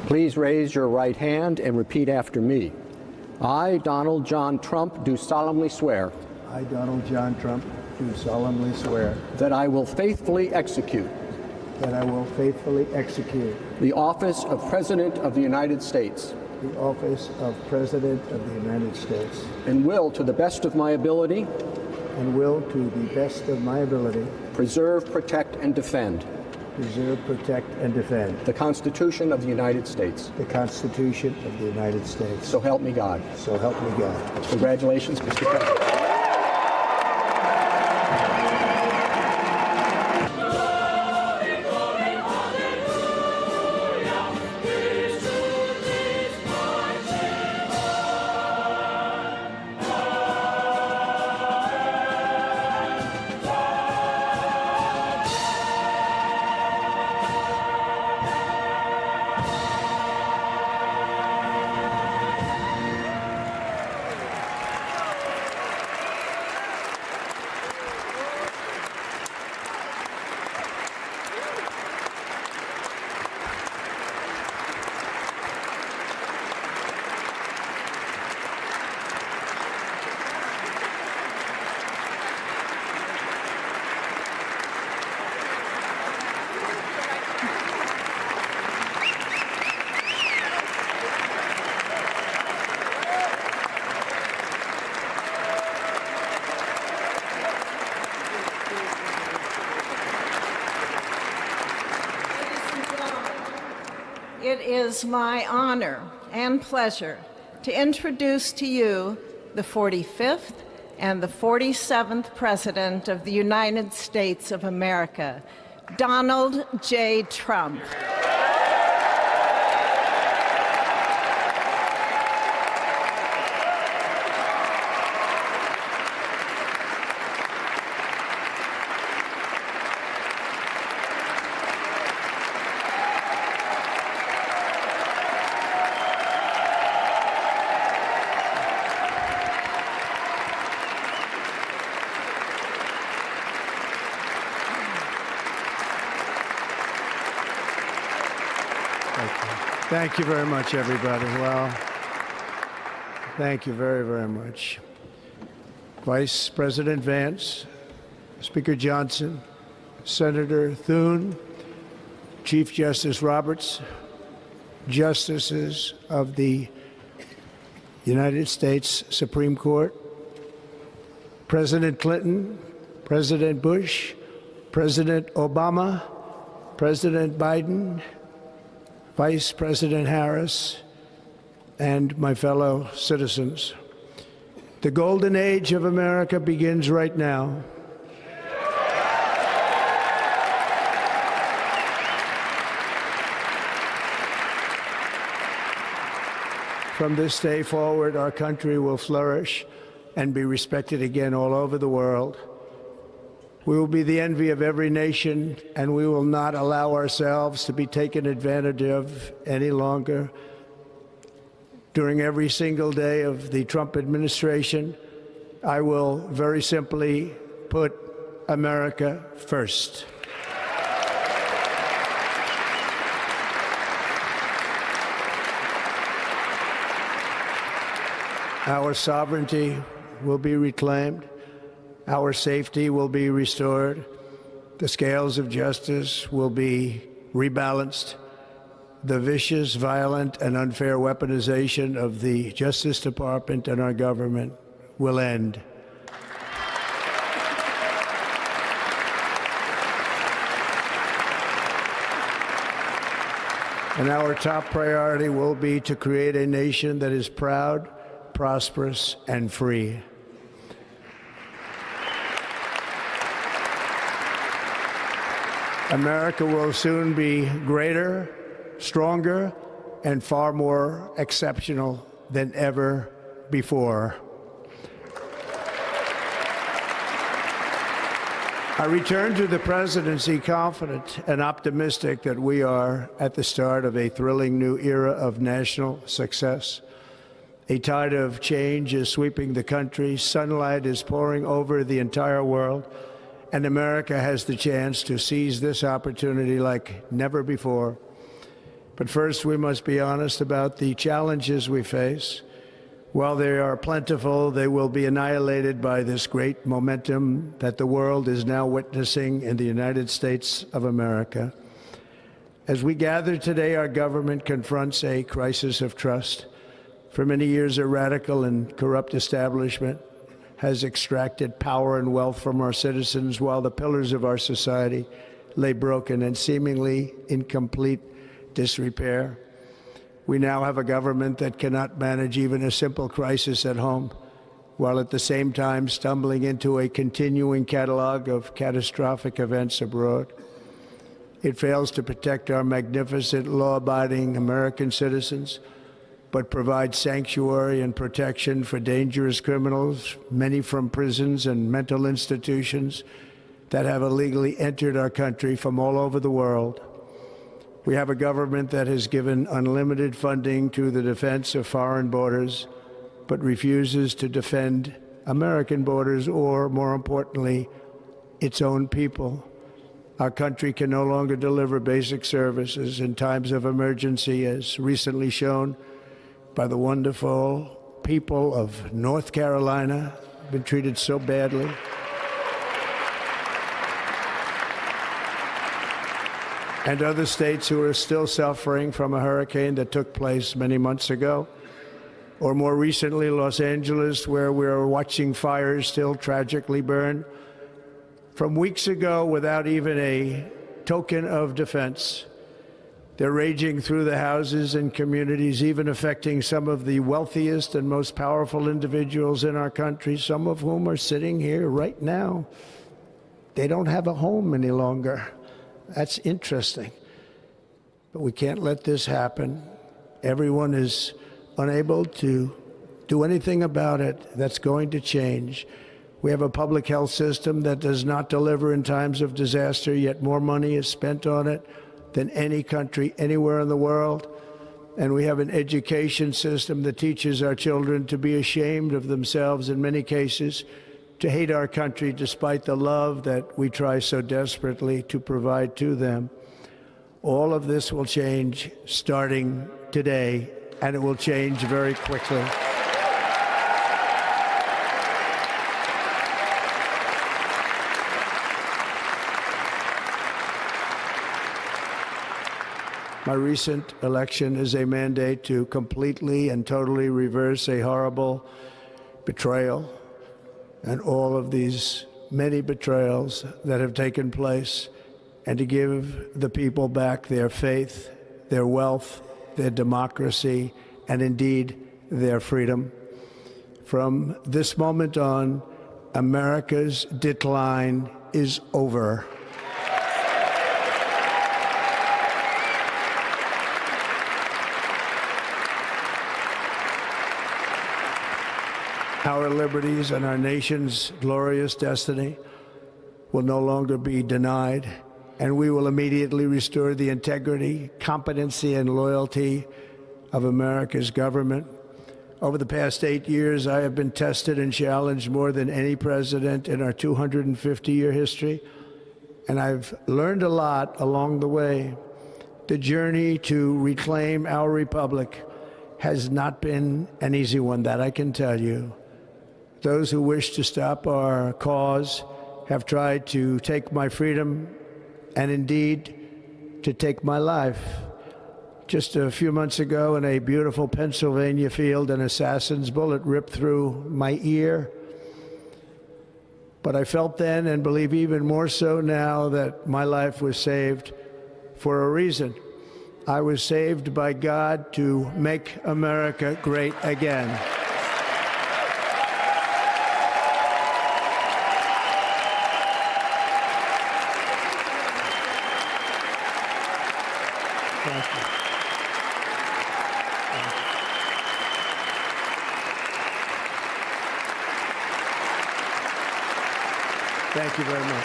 Please raise your right hand and repeat after me. I, Donald John Trump, do solemnly swear. I, Donald John Trump, do solemnly swear. That I will faithfully execute. That I will faithfully execute. The office of President of the United States. The office of President of the United States. And will, to the best of my ability. And will, to the best of my ability. Preserve, protect, and defend. Preserve, protect, and defend. The Constitution of the United States. The Constitution of the United States. So help me God. So help me God. Congratulations, Mr. President. It is my honor and pleasure to introduce to you the 45th and the 47th President of the United States of America, Donald J. Trump. Thank you very much, everybody. Well, thank you very, very much. Vice President Vance, Speaker Johnson, Senator Thune, Chief Justice Roberts, Justices of the United States Supreme Court, President Clinton, President Bush, President Obama, President Biden, Vice President Harris, and my fellow citizens. The golden age of America begins right now. From this day forward, our country will flourish and be respected again all over the world. We will be the envy of every nation, and we will not allow ourselves to be taken advantage of any longer. During every single day of the Trump administration, I will very simply put America first. Our sovereignty will be reclaimed. Our safety will be restored. The scales of justice will be rebalanced. The vicious, violent, and unfair weaponization of the Justice Department and our government will end. And our top priority will be to create a nation that is proud, prosperous, and free. America will soon be greater, stronger, and far more exceptional than ever before. I return to the presidency confident and optimistic that we are at the start of a thrilling new era of national success. A tide of change is sweeping the country, sunlight is pouring over the entire world, and America has the chance to seize this opportunity like never before. But first, we must be honest about the challenges we face. While they are plentiful, they will be annihilated by this great momentum that the world is now witnessing in the United States of America. As we gather today, our government confronts a crisis of trust. For many years, a radical and corrupt establishment has extracted power and wealth from our citizens while the pillars of our society lay broken and seemingly in complete disrepair. We now have a government that cannot manage even a simple crisis at home, while at the same time stumbling into a continuing catalog of catastrophic events abroad. It fails to protect our magnificent, law-abiding American citizens, but provides sanctuary and protection for dangerous criminals, many from prisons and mental institutions that have illegally entered our country from all over the world. We have a government that has given unlimited funding to the defense of foreign borders, but refuses to defend American borders or, more importantly, its own people. Our country can no longer deliver basic services in times of emergency, as recently shown by the wonderful people of North Carolina, been treated so badly. And other states who are still suffering from a hurricane that took place many months ago. Or more recently, Los Angeles, where we're watching fires still tragically burn. From weeks ago, without even a token of defense, they're raging through the houses and communities, even affecting some of the wealthiest and most powerful individuals in our country, some of whom are sitting here right now. They don't have a home any longer. That's interesting. But we can't let this happen. Everyone is unable to do anything about it. That's going to change. We have a public health system that does not deliver in times of disaster, yet more money is spent on it than any country anywhere in the world. And we have an education system that teaches our children to be ashamed of themselves in many cases, to hate our country despite the love that we try so desperately to provide to them. All of this will change starting today, and it will change very quickly. My recent election is a mandate to completely and totally reverse a horrible betrayal and all of these many betrayals that have taken place, and to give the people back their faith, their wealth, their democracy, and indeed their freedom. From this moment on, America's decline is over. Our liberties and our nation's glorious destiny will no longer be denied, and we will immediately restore the integrity, competency, and loyalty of America's government. Over the past 8 years, I have been tested and challenged more than any president in our 250-year history, and I've learned a lot along the way. The journey to reclaim our republic has not been an easy one, that I can tell you. Those who wish to stop our cause have tried to take my freedom and indeed to take my life. Just a few months ago in a beautiful Pennsylvania field, an assassin's bullet ripped through my ear. But I felt then, and believe even more so now, that my life was saved for a reason. I was saved by God to make America great again. Thank you. Thank you very much.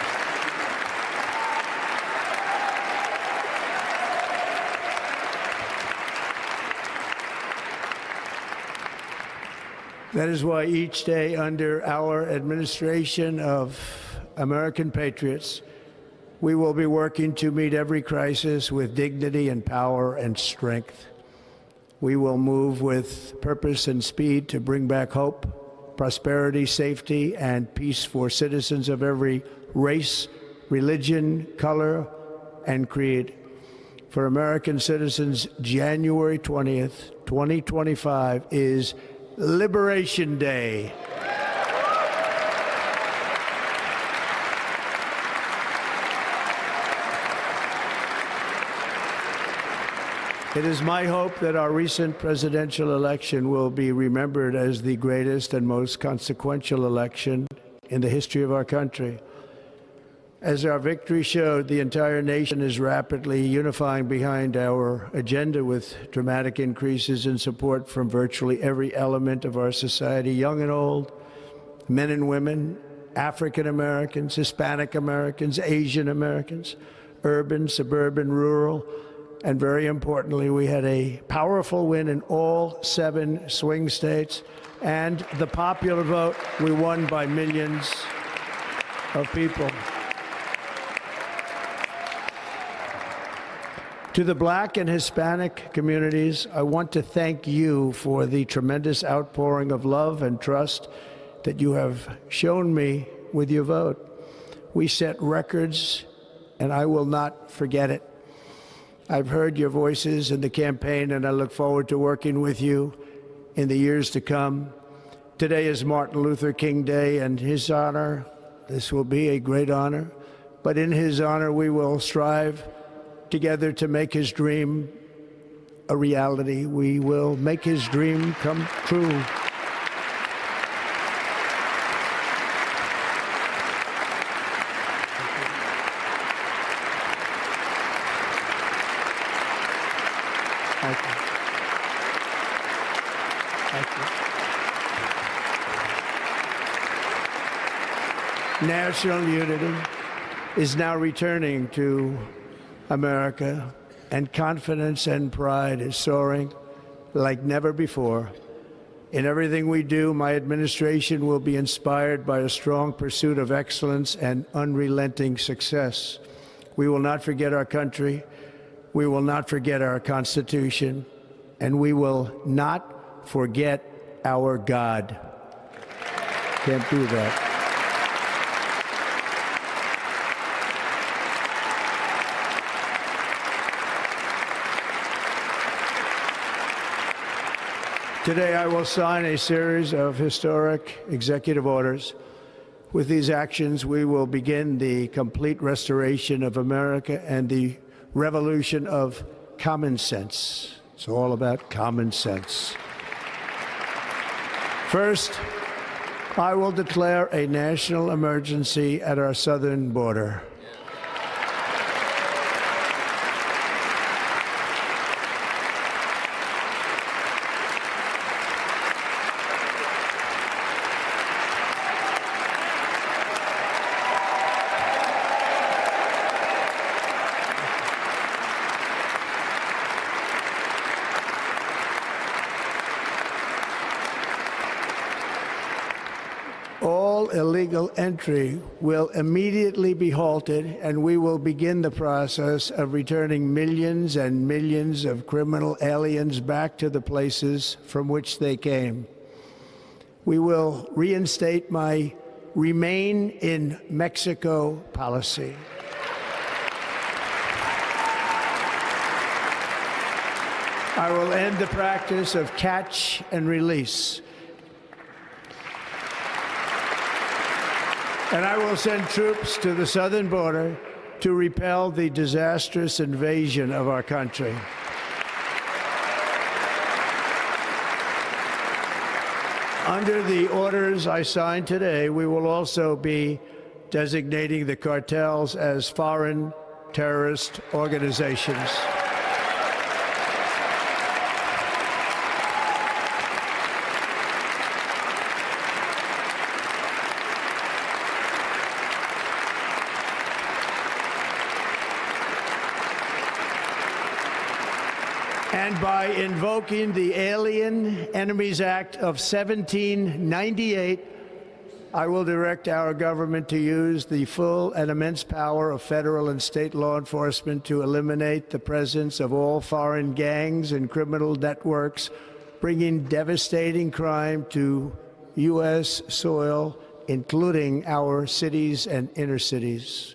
That is why each day under our administration of American patriots, We will be working to meet every crisis with dignity and power and strength. We will move with purpose and speed to bring back hope, prosperity, safety, and peace for citizens of every race, religion, color, and creed. For American citizens, January 20th, 2025 is Liberation Day. It is my hope that our recent presidential election will be remembered as the greatest and most consequential election in the history of our country. As our victory showed, the entire nation is rapidly unifying behind our agenda with dramatic increases in support from virtually every element of our society, young and old, men and women, African Americans, Hispanic Americans, Asian Americans, urban, suburban, rural, and very importantly, we had a powerful win in all 7 swing states, and the popular vote, we won by millions of people. To the Black and Hispanic communities, I want to thank you for the tremendous outpouring of love and trust that you have shown me with your vote. We set records, and I will not forget it. I've heard your voices in the campaign, and I look forward to working with you in the years to come. Today is Martin Luther King Day, and his honor, this will be a great honor, but in his honor we will strive together to make his dream a reality. We will make his dream come true. Thank you. Thank you. National unity is now returning to America, and confidence and pride is soaring like never before. In everything we do, my administration will be inspired by a strong pursuit of excellence and unrelenting success. We will not forget our country. We will not forget our Constitution, and we will not forget our God. Can't do that. Today, I will sign a series of historic executive orders. With these actions, we will begin the complete restoration of America and the revolution of common sense. It's all about common sense. First, I will declare a national emergency at our southern border. Illegal entry will immediately be halted, and we will begin the process of returning millions and millions of criminal aliens back to the places from which they came. We will reinstate my Remain in Mexico policy. I will end the practice of catch and release. And I will send troops to the southern border to repel the disastrous invasion of our country. Under the orders I signed today, we will also be designating the cartels as foreign terrorist organizations. And by invoking the Alien Enemies Act of 1798, I will direct our government to use the full and immense power of federal and state law enforcement to eliminate the presence of all foreign gangs and criminal networks, bringing devastating crime to U.S. soil, including our cities and inner cities.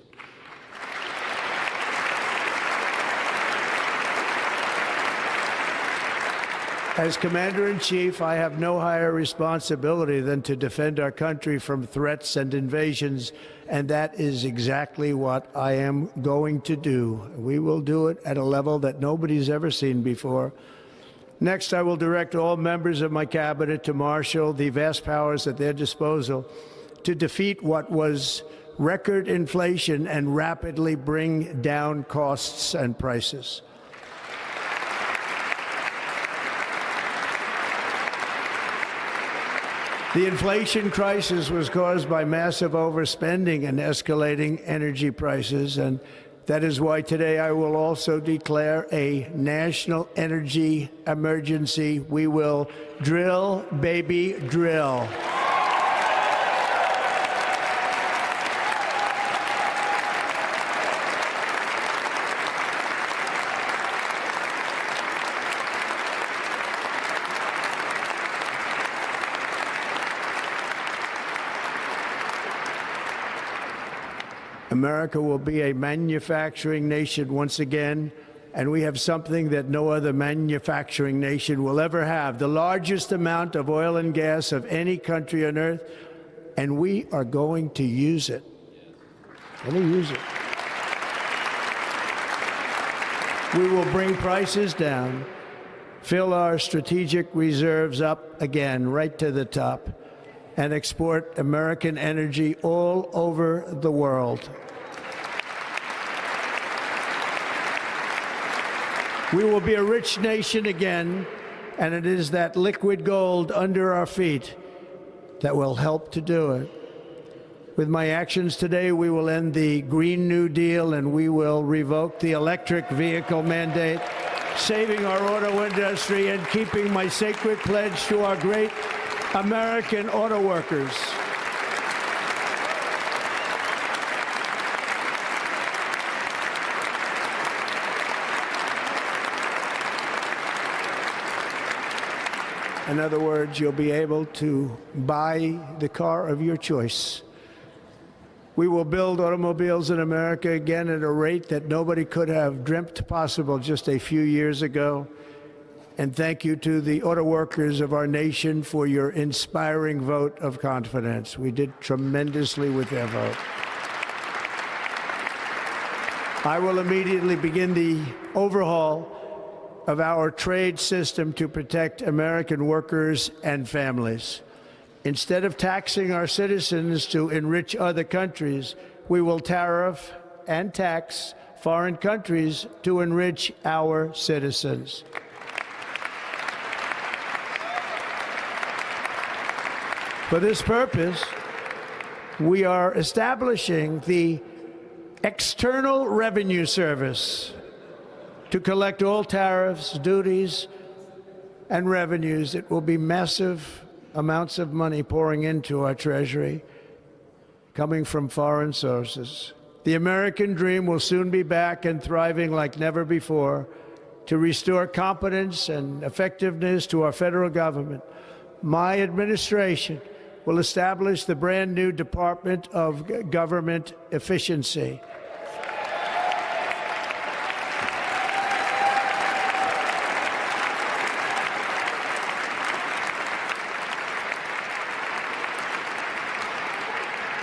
As Commander-in-Chief, I have no higher responsibility than to defend our country from threats and invasions, and that is exactly what I am going to do. We will do it at a level that nobody's ever seen before. Next, I will direct all members of my cabinet to marshal the vast powers at their disposal to defeat what was record inflation and rapidly bring down costs and prices. The inflation crisis was caused by massive overspending and escalating energy prices, and that is why today I will also declare a national energy emergency. We will drill, baby, drill. America will be a manufacturing nation once again, and we have something that no other manufacturing nation will ever have, the largest amount of oil and gas of any country on earth, and we are going to use it. We will bring prices down, fill our strategic reserves up again, right to the top, and export American energy all over the world. We will be a rich nation again, and it is that liquid gold under our feet that will help to do it. With my actions today, we will end the Green New Deal, and we will revoke the electric vehicle mandate, saving our auto industry and keeping my sacred pledge to our great American auto workers. In other words, you'll be able to buy the car of your choice. We will build automobiles in America again at a rate that nobody could have dreamt possible just a few years ago. And thank you to the auto workers of our nation for your inspiring vote of confidence. We did tremendously with their vote. I will immediately begin the overhaul of our trade system to protect American workers and families. Instead of taxing our citizens to enrich other countries, we will tariff and tax foreign countries to enrich our citizens. For this purpose, we are establishing the External Revenue Service to collect all tariffs, duties, and revenues. It will be massive amounts of money pouring into our treasury, coming from foreign sources. The American dream will soon be back and thriving like never before to restore competence and effectiveness to our federal government. My administration will establish the brand new Department of Government Efficiency.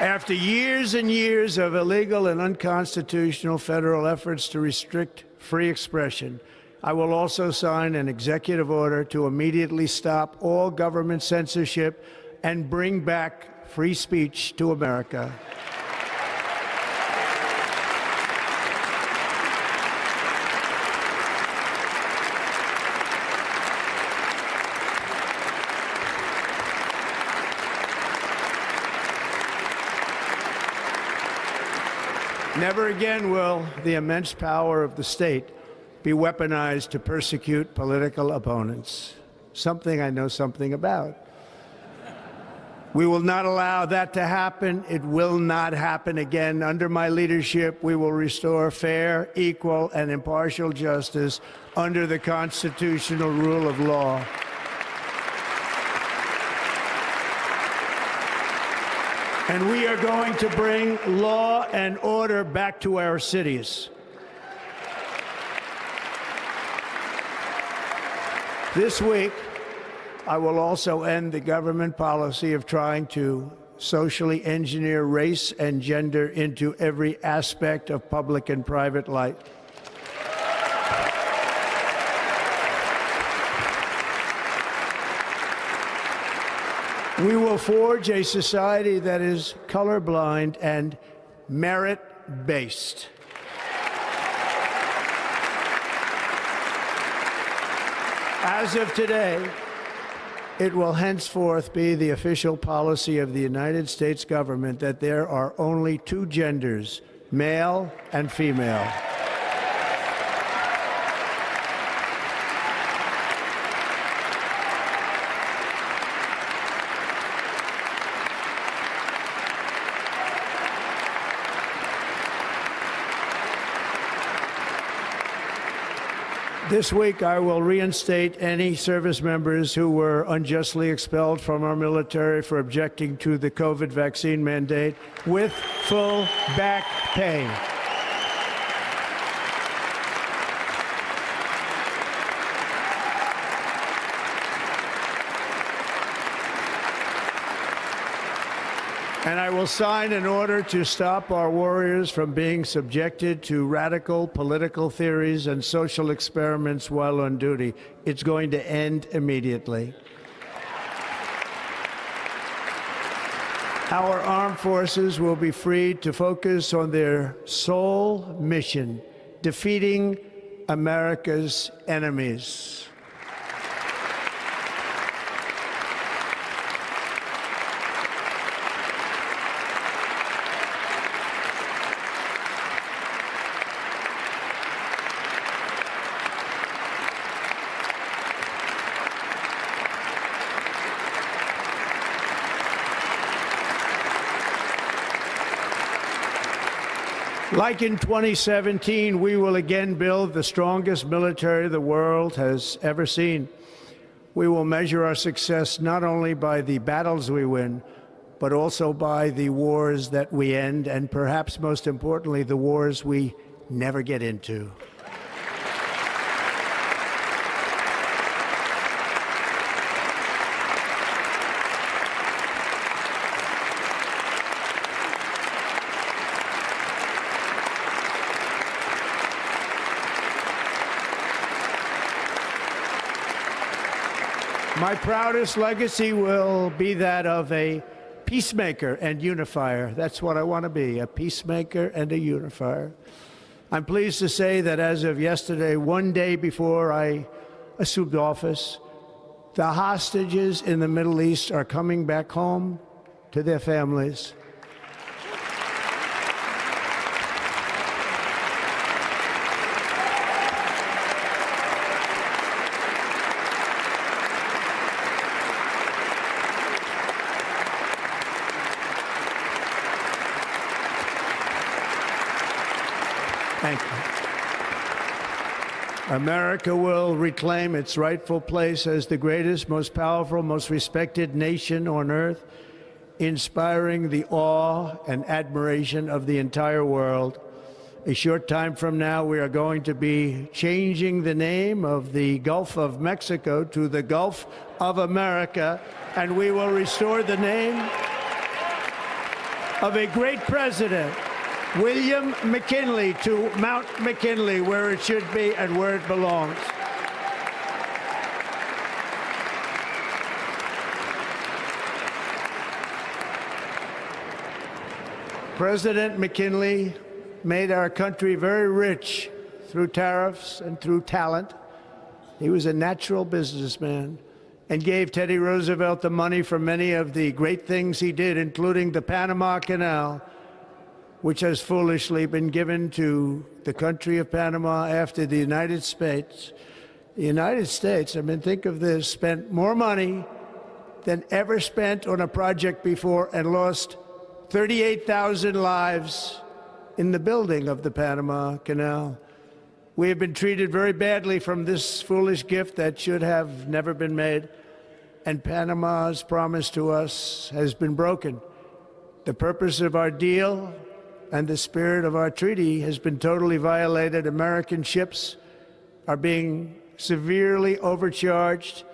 After years and years of illegal and unconstitutional federal efforts to restrict free expression, I will also sign an executive order to immediately stop all government censorship and bring back free speech to America. Never again will the immense power of the state be weaponized to persecute political opponents, something I know something about. We will not allow that to happen. It will not happen again. Under my leadership, we will restore fair, equal, and impartial justice under the constitutional rule of law. And we are going to bring law and order back to our cities. This week, I will also end the government policy of trying to socially engineer race and gender into every aspect of public and private life. We will forge a society that is colorblind and merit-based. As of today, it will henceforth be the official policy of the United States government that there are only two genders, male and female. This week, I will reinstate any service members who were unjustly expelled from our military for objecting to the COVID vaccine mandate with full back pay. And I will sign an order to stop our warriors from being subjected to radical political theories and social experiments while on duty. It's going to end immediately. Our armed forces will be freed to focus on their sole mission, defeating America's enemies. Like in 2017, we will again build the strongest military the world has ever seen. We will measure our success not only by the battles we win, but also by the wars that we end, and perhaps most importantly, the wars we never get into. My proudest legacy will be that of a peacemaker and unifier. That's what I want to be, a peacemaker and a unifier. I'm pleased to say that as of yesterday, one day before I assumed office, the hostages in the Middle East are coming back home to their families. Thank you. America will reclaim its rightful place as the greatest, most powerful, most respected nation on earth, inspiring the awe and admiration of the entire world. A short time from now, we are going to be changing the name of the Gulf of Mexico to the Gulf of America, and we will restore the name of a great president, William McKinley, to Mount McKinley, where it should be and where it belongs. President McKinley made our country very rich through tariffs and through talent. He was a natural businessman and gave Teddy Roosevelt the money for many of the great things he did, including the Panama Canal, which has foolishly been given to the country of Panama after the United States. The United States, I mean, think of this, spent more money than ever spent on a project before and lost 38,000 lives in the building of the Panama Canal. We have been treated very badly from this foolish gift that should have never been made, and Panama's promise to us has been broken. The purpose of our deal and the spirit of our treaty has been totally violated. American ships are being severely overcharged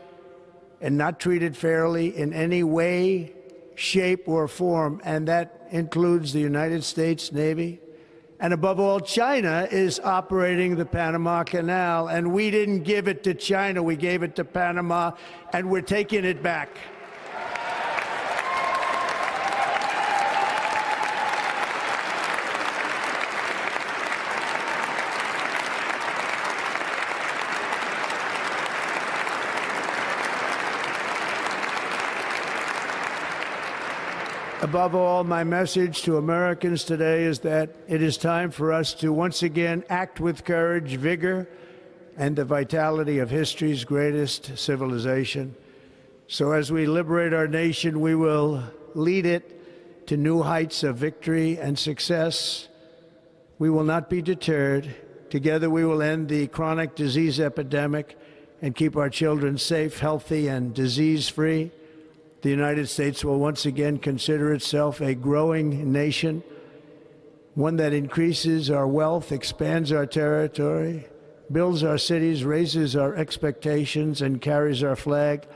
and not treated fairly in any way, shape, or form, and that includes the United States Navy. And above all, China is operating the Panama Canal, and we didn't give it to China, we gave it to Panama, and we're taking it back. Above all, my message to Americans today is that it is time for us to once again act with courage, vigor, and the vitality of history's greatest civilization. So as we liberate our nation, we will lead it to new heights of victory and success. We will not be deterred. Together we will end the chronic disease epidemic and keep our children safe, healthy, and disease-free. The United States will once again consider itself a growing nation, one that increases our wealth, expands our territory, builds our cities, raises our expectations, and carries our flag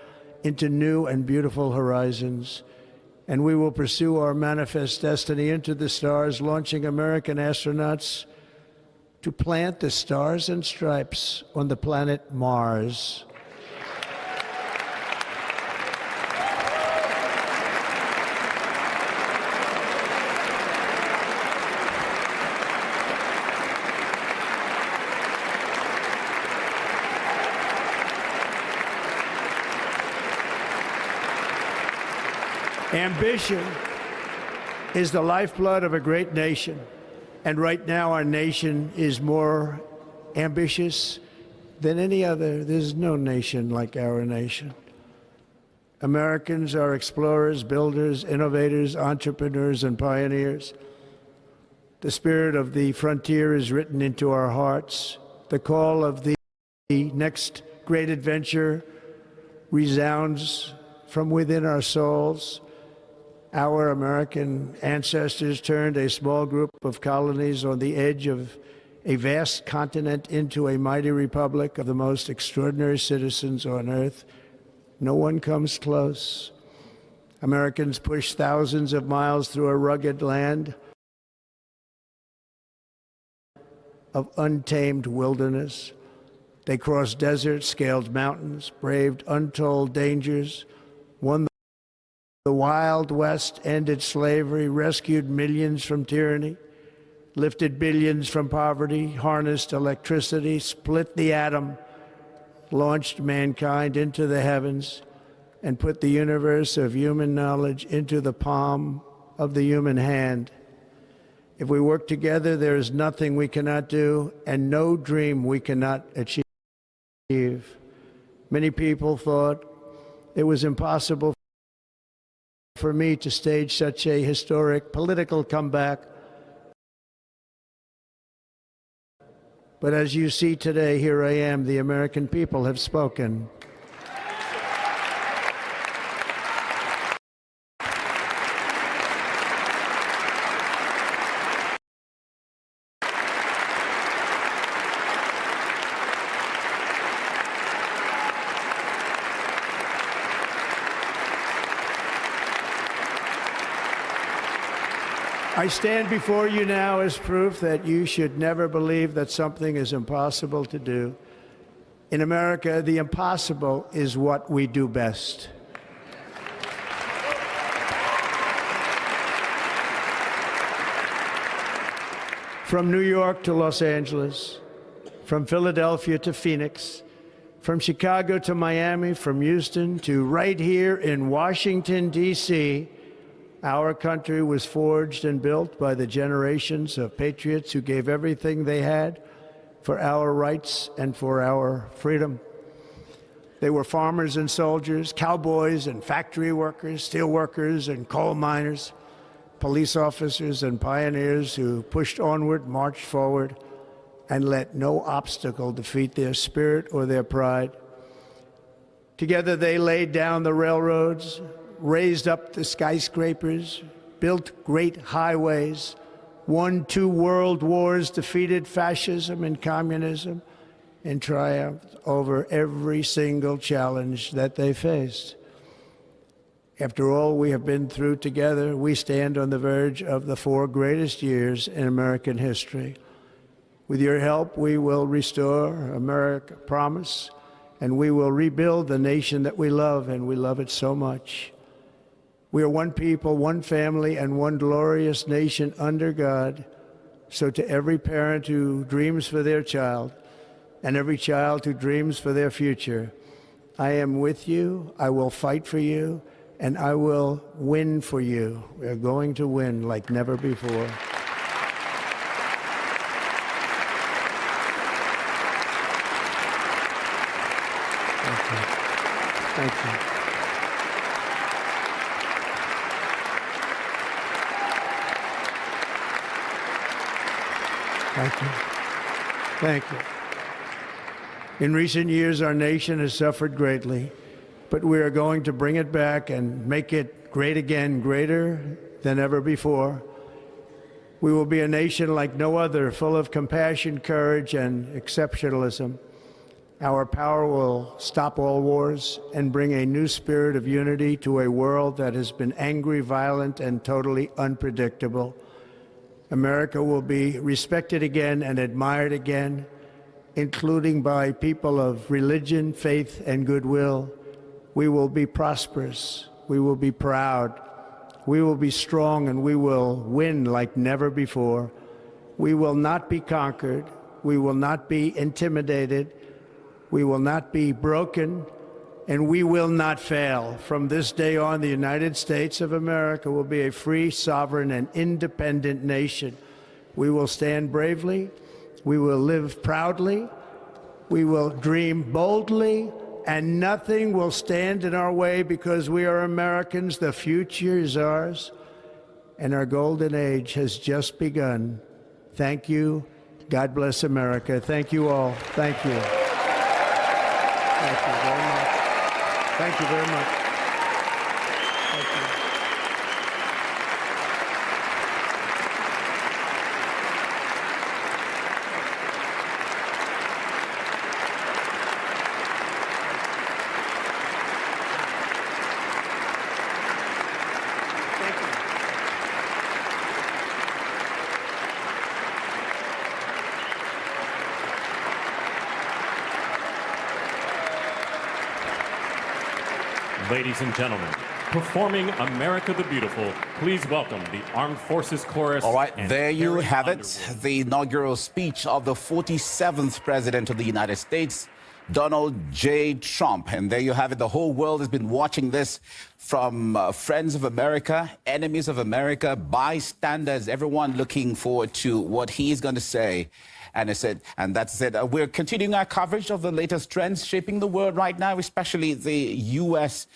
into new and beautiful horizons. And we will pursue our manifest destiny into the stars, launching American astronauts to plant the stars and stripes on the planet Mars. Ambition is the lifeblood of a great nation, and right now our nation is more ambitious than any other. There's no nation like our nation. Americans are explorers, builders, innovators, entrepreneurs, and pioneers. The spirit of the frontier is written into our hearts. The call of the next great adventure resounds from within our souls. Our American ancestors turned a small group of colonies on the edge of a vast continent into a mighty republic of the most extraordinary citizens on earth. No one comes close. Americans pushed thousands of miles through a rugged land of untamed wilderness. They crossed deserts, scaled mountains, braved untold dangers, won the Wild West, ended slavery, rescued millions from tyranny, lifted billions from poverty, harnessed electricity, split the atom, launched mankind into the heavens, and put the universe of human knowledge into the palm of the human hand. If we work together, there is nothing we cannot do and no dream we cannot achieve. Many people thought it was impossible for me to stage such a historic political comeback. But as you see today, here I am. The American people have spoken. I stand before you now as proof that you should never believe that something is impossible to do. In America, the impossible is what we do best. From New York to Los Angeles, from Philadelphia to Phoenix, from Chicago to Miami, from Houston to right here in Washington, D.C., our country was forged and built by the generations of patriots who gave everything they had for our rights and for our freedom. They were farmers and soldiers, cowboys and factory workers, steel workers and coal miners, police officers and pioneers who pushed onward, marched forward, and let no obstacle defeat their spirit or their pride. Together they laid down the railroads, raised up the skyscrapers, built great highways, won 2 world wars, defeated fascism and communism, and triumphed over every single challenge that they faced. After all we have been through together, we stand on the verge of the 4 greatest years in American history. With your help, we will restore America, promise, and we will rebuild the nation that we love, and we love it so much. We are one people, one family, and one glorious nation under God. So to every parent who dreams for their child, and every child who dreams for their future, I am with you, I will fight for you, and I will win for you. We are going to win like never before. Thank you. Thank you. Thank you. In recent years, our nation has suffered greatly, but we are going to bring it back and make it great again, greater than ever before. We will be a nation like no other, full of compassion, courage, and exceptionalism. Our power will stop all wars and bring a new spirit of unity to a world that has been angry, violent, and totally unpredictable. America will be respected again and admired again, including by people of religion, faith, and goodwill. We will be prosperous. We will be proud. We will be strong, and we will win like never before. We will not be conquered. We will not be intimidated. We will not be broken, and we will not fail. From this day on, the United States of America will be a free, sovereign, and independent nation. We will stand bravely. We will live proudly. We will dream boldly, and nothing will stand in our way because we are Americans. The future is ours, and our golden age has just begun. Thank you. God bless America. Thank you all. Thank you. Thank you very much. Thank you very much. Thank you. Ladies and gentlemen, performing America the Beautiful, please welcome the Armed Forces Chorus. All right, there you have it, the inaugural speech of the 47th President of the United States, Donald J. Trump. And there you have it. The whole world has been watching this, from friends of America, enemies of America, bystanders, everyone looking forward to what he's going to say. And that's it. We're continuing our coverage of the latest trends shaping the world right now, especially the U.S.